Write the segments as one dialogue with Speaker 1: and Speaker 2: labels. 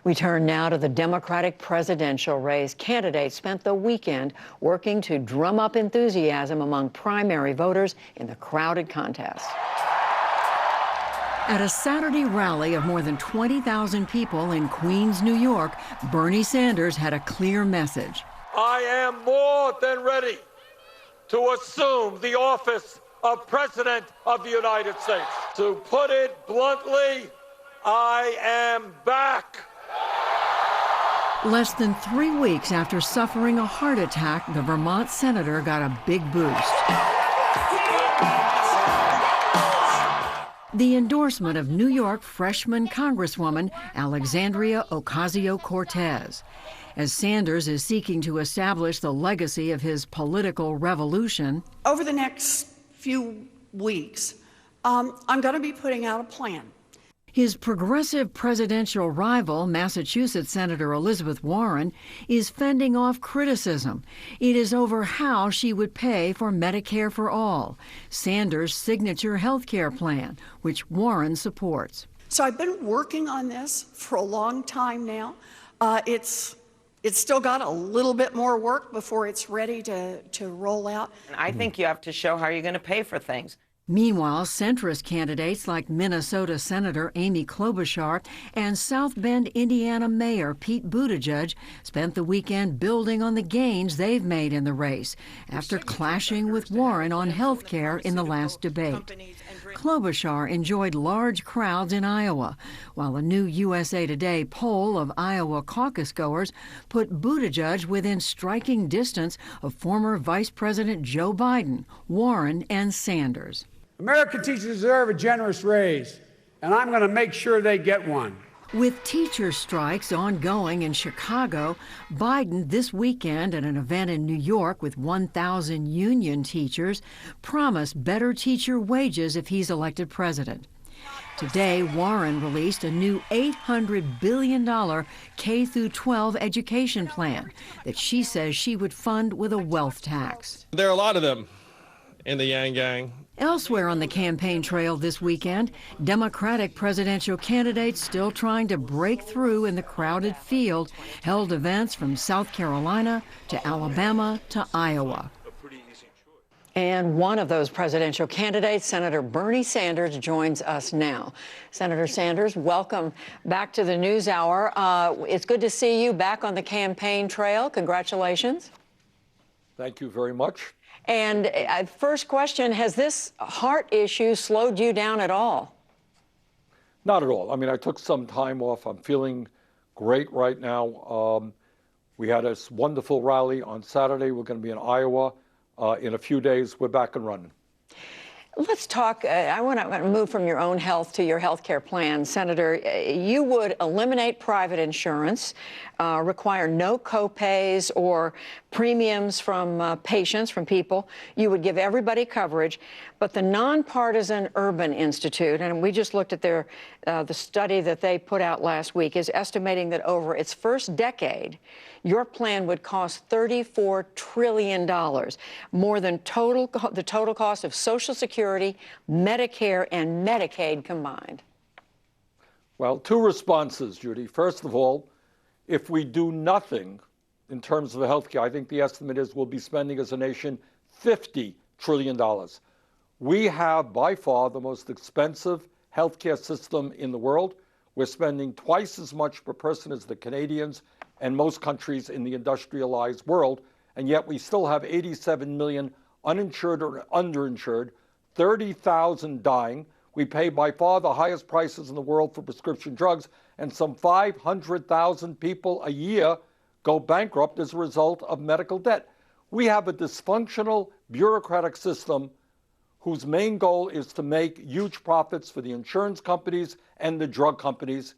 Speaker 1: We turn now to the Democratic presidential race. Candidates spent the weekend working to drum up enthusiasm among primary voters in the crowded contest. At a Saturday rally of more than 20,000 people in Queens, New York, Bernie Sanders had a clear message.
Speaker 2: I am more than ready to assume the office of President of the United States. To put it bluntly, I am back.
Speaker 1: Less than 3 weeks after suffering a heart attack, the Vermont senator got a big boost. The endorsement of New York freshman Congresswoman Alexandria Ocasio-Cortez. As Sanders is seeking to establish the legacy of his political revolution.
Speaker 3: Over the next few weeks, I'm going to be putting out a plan.
Speaker 1: His progressive presidential rival, Massachusetts Senator Elizabeth Warren, is fending off criticism. It is over how she would pay for Medicare for All, Sanders' signature health care plan, which Warren supports.
Speaker 3: So I've been working on this for a long time now. It's still got a little bit more work before it's ready to roll out.
Speaker 4: I think you have to show how you're going to pay for things.
Speaker 1: Meanwhile, centrist candidates like Minnesota Senator Amy Klobuchar and South Bend, Indiana Mayor Pete Buttigieg spent the weekend building on the gains they've made in the race after clashing with Warren on health care in the last debate. Klobuchar enjoyed large crowds in Iowa, while a new USA Today poll of Iowa caucus goers put Buttigieg within striking distance of former Vice President Joe Biden, Warren, and Sanders.
Speaker 5: American teachers deserve a generous raise, and I'm going to make sure they get one.
Speaker 1: With teacher strikes ongoing in Chicago, Biden this weekend at an event in New York with 1,000 union teachers promised better teacher wages if he's elected president. Today, Warren released a new $800 billion K-12 education plan that she says she would fund with a wealth tax.
Speaker 6: There are a lot of them in the Yang Gang.
Speaker 1: Elsewhere on the campaign trail this weekend, Democratic presidential candidates still trying to break through in the crowded field held events from South Carolina to Alabama to Iowa. And one of those presidential candidates, Senator Bernie Sanders, joins us now. Senator Sanders, welcome back to the NewsHour. It's good to see you back on the campaign trail. Congratulations.
Speaker 2: Thank you very much.
Speaker 1: And first question, has this heart issue slowed you down at all?
Speaker 2: Not at all. I mean, I took some time off. I'm feeling great right now. We had a wonderful rally on Saturday. We're going to be in Iowa. In a few days, we're back and running.
Speaker 1: Let's talk. I want to move from your own health to your health care plan. Senator, you would eliminate private insurance, require no copays or premiums from patients, from people. You would give everybody coverage. But the Nonpartisan Urban Institute, and we just looked at their the study that they put out last week, is estimating that over its first decade, your plan would cost $34 trillion, more than the total cost of Social Security, Medicare, and Medicaid combined.
Speaker 2: Well, two responses, Judy. First of all, if we do nothing in terms of health care, I think the estimate is we'll be spending as a nation $50 trillion. We have by far the most expensive health care system in the world. We're spending twice as much per person as the Canadians and most countries in the industrialized world, and yet we still have 87 million uninsured or underinsured, 30,000 dying. We pay by far the highest prices in the world for prescription drugs, and some 500,000 people a year go bankrupt as a result of medical debt. We have a dysfunctional bureaucratic system whose main goal is to make huge profits for the insurance companies and the drug companies,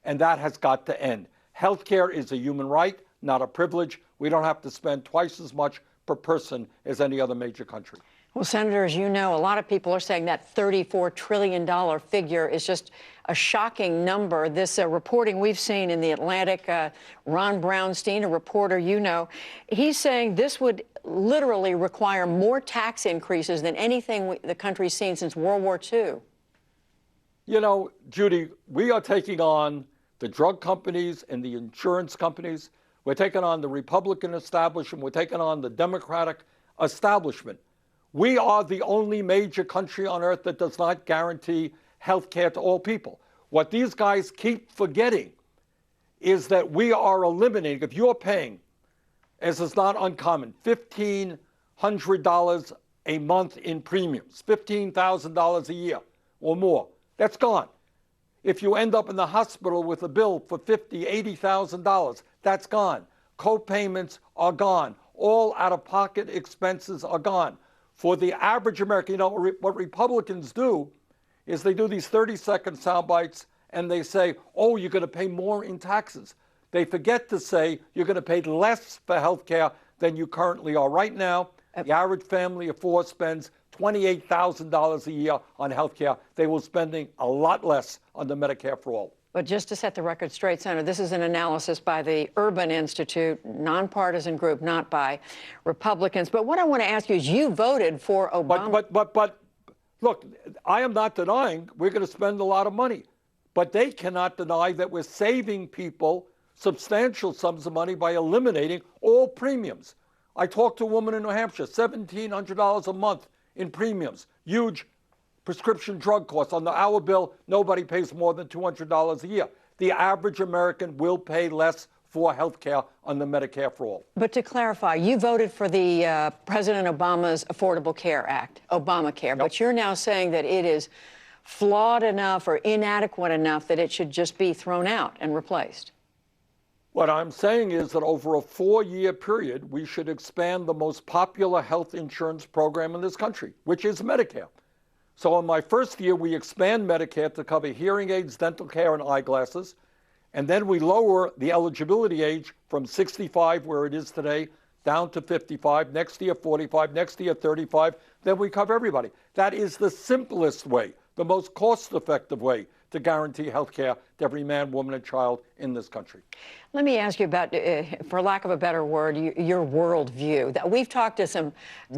Speaker 2: and that has got to end. Healthcare is a human right, not a privilege. We don't have to spend twice as much per person as any other major country.
Speaker 1: Well, Senator, as you know, a lot of people are saying that $34 trillion figure is just a shocking number. This reporting we've seen in The Atlantic, Ron Brownstein, a reporter you know, he's saying this would literally require more tax increases than anything the country's seen since World War II.
Speaker 2: You know, Judy, we are taking on the drug companies and the insurance companies. We're taking on the Republican establishment. We're taking on the Democratic establishment. We are the only major country on earth that does not guarantee health care to all people. What these guys keep forgetting is that we are eliminating, if you're paying, as is not uncommon, $1,500 a month in premiums, $15,000 a year or more, that's gone. If you end up in the hospital with a bill for $50,000, $80,000, that's gone. Co-payments are gone. All out-of-pocket expenses are gone. For the average American, you know, what Republicans do is they do these 30-second sound bites and they say, oh, you're going to pay more in taxes. They forget to say you're going to pay less for health care than you currently are. Right now, the average family of four spends $28,000 a year on health care. They will be spending a lot less on the Medicare for All.
Speaker 1: But just to set the record straight, Senator, this is an analysis by the Urban Institute, nonpartisan group, not by Republicans. But what I want to ask you is, you voted for Obama.
Speaker 2: But look, I am not denying we're going to spend a lot of money. But they cannot deny that we're saving people substantial sums of money by eliminating all premiums. I talked to a woman in New Hampshire, $1,700 a month in premiums, huge prescription drug costs. On the hour bill, nobody pays more than $200 a year. The average American will pay less for health care on the Medicare for All.
Speaker 1: But to clarify, you voted for the President Obama's Affordable Care Act, Obamacare,
Speaker 2: Yep.
Speaker 1: but you're now saying that it is flawed enough or inadequate enough that it should just be thrown out and replaced.
Speaker 2: What I'm saying is that over a 4-year period, we should expand the most popular health insurance program in this country, which is Medicare. So in my first year, we expand Medicare to cover hearing aids, dental care, and eyeglasses. And then we lower the eligibility age from 65, where it is today, down to 55. Next year, 45. Next year, 35. Then we cover everybody. That is the simplest way, the most cost-effective way to guarantee health care to every man, woman, and child in this country.
Speaker 1: Let me ask you about, for lack of a better word, your worldview. We've talked to some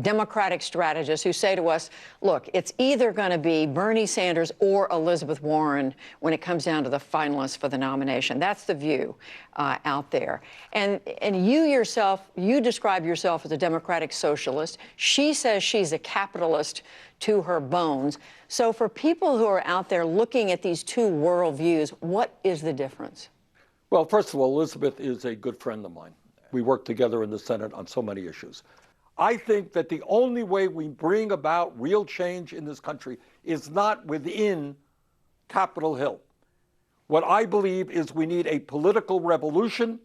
Speaker 1: Democratic strategists who say to us, look, it's either going to be Bernie Sanders or Elizabeth Warren when it comes down to the finalists for the nomination. That's the view out there. And you yourself, you describe yourself as a Democratic socialist. She says she's a capitalist to her bones. So for people who are out there looking at these two worldviews, what is the difference?
Speaker 2: Well, first of all, Elizabeth is a good friend of mine. We work together in the Senate on so many issues. I think that the only way we bring about real change in this country is not within Capitol Hill. What I believe is we need a political revolution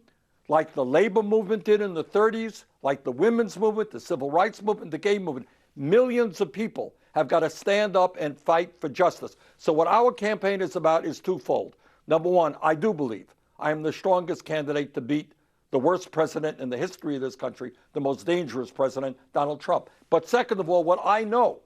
Speaker 2: like the labor movement did in the 30s, like the women's movement, the civil rights movement, the gay movement. Millions of people have got to stand up and fight for justice. So what our campaign is about is twofold. Number one, I do believe I am the strongest candidate to beat the worst president in the history of this country, the most dangerous president, Donald Trump. But second of all, what I know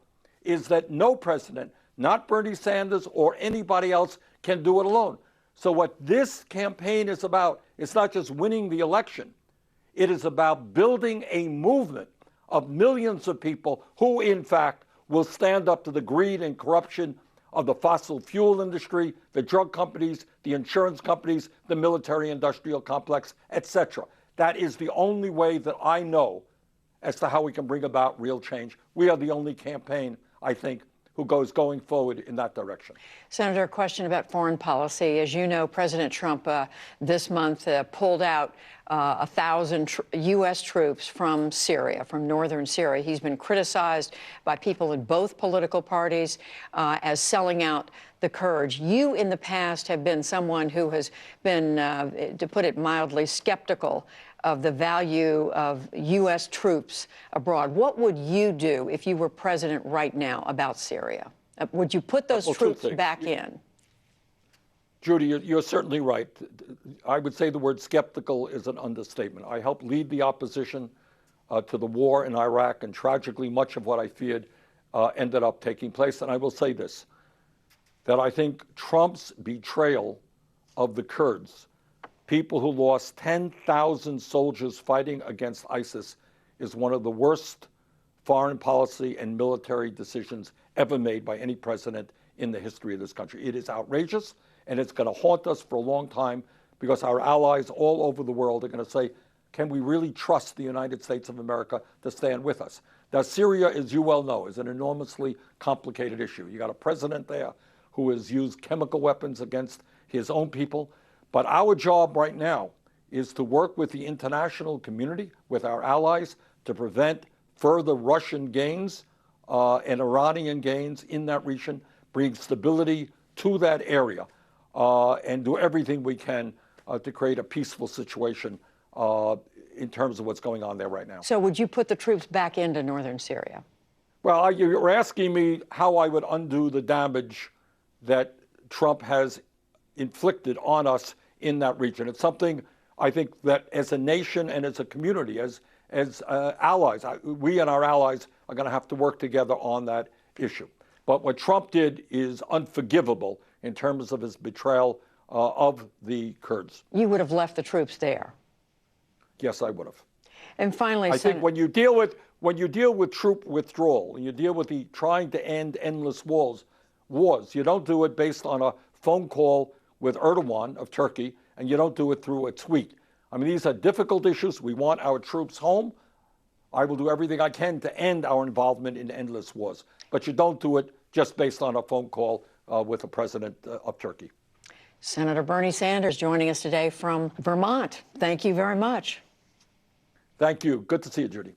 Speaker 2: is that no president, not Bernie Sanders or anybody else, can do it alone. So what this campaign is about, it's not just winning the election. It is about building a movement of millions of people who, in fact, will stand up to the greed and corruption of the fossil fuel industry, the drug companies, the insurance companies, the military-industrial complex, etc. That is the only way that I know as to how we can bring about real change. We are the only campaign, I think, who goes going forward in that direction.
Speaker 1: Senator, a question about foreign policy. As you know, President Trump this month pulled out 1,000 U.S. troops from Syria, from northern Syria. He's been criticized by people in both political parties as selling out the Kurds. You, in the past, have been someone who has been, to put it mildly, skeptical of the value of U.S. troops abroad. What would you do if you were president right now about Syria? Would you put those troops back in?
Speaker 2: Judy, you're certainly right. I would say the word skeptical is an understatement. I helped lead the opposition to the war in Iraq, and tragically, much of what I feared ended up taking place. And I will say this, that I think Trump's betrayal of the Kurds, people who lost 10,000 soldiers fighting against ISIS, is one of the worst foreign policy and military decisions ever made by any president in the history of this country. It is outrageous, and it's going to haunt us for a long time because our allies all over the world are going to say, can we really trust the United States of America to stand with us? Now, Syria, as you well know, is an enormously complicated issue. You got a president there who has used chemical weapons against his own people. But our job right now is to work with the international community, with our allies, to prevent further Russian gains and Iranian gains in that region, bring stability to that area, and do everything we can to create a peaceful situation in terms of what's going on there right now.
Speaker 1: So would you put the troops back into northern Syria?
Speaker 2: Well, you're asking me how I would undo the damage that Trump has inflicted on us in that region. It's something I think that as a nation and as a community, as allies, we and our allies are going to have to work together on that issue. But what Trump did is unforgivable in terms of his betrayal of the Kurds.
Speaker 1: You would have left the troops there.
Speaker 2: Yes, I would have.
Speaker 1: And finally,
Speaker 2: I think when you deal with troop withdrawal and you deal with the trying to end endless wars, you don't do it based on a phone call with Erdogan of Turkey, and you don't do it through a tweet. I mean, these are difficult issues. We want our troops home. I will do everything I can to end our involvement in endless wars. But you don't do it just based on a phone call with the president of Turkey.
Speaker 1: Senator Bernie Sanders joining us today from Vermont. Thank you very much.
Speaker 2: Thank you. Good to see you, Judy.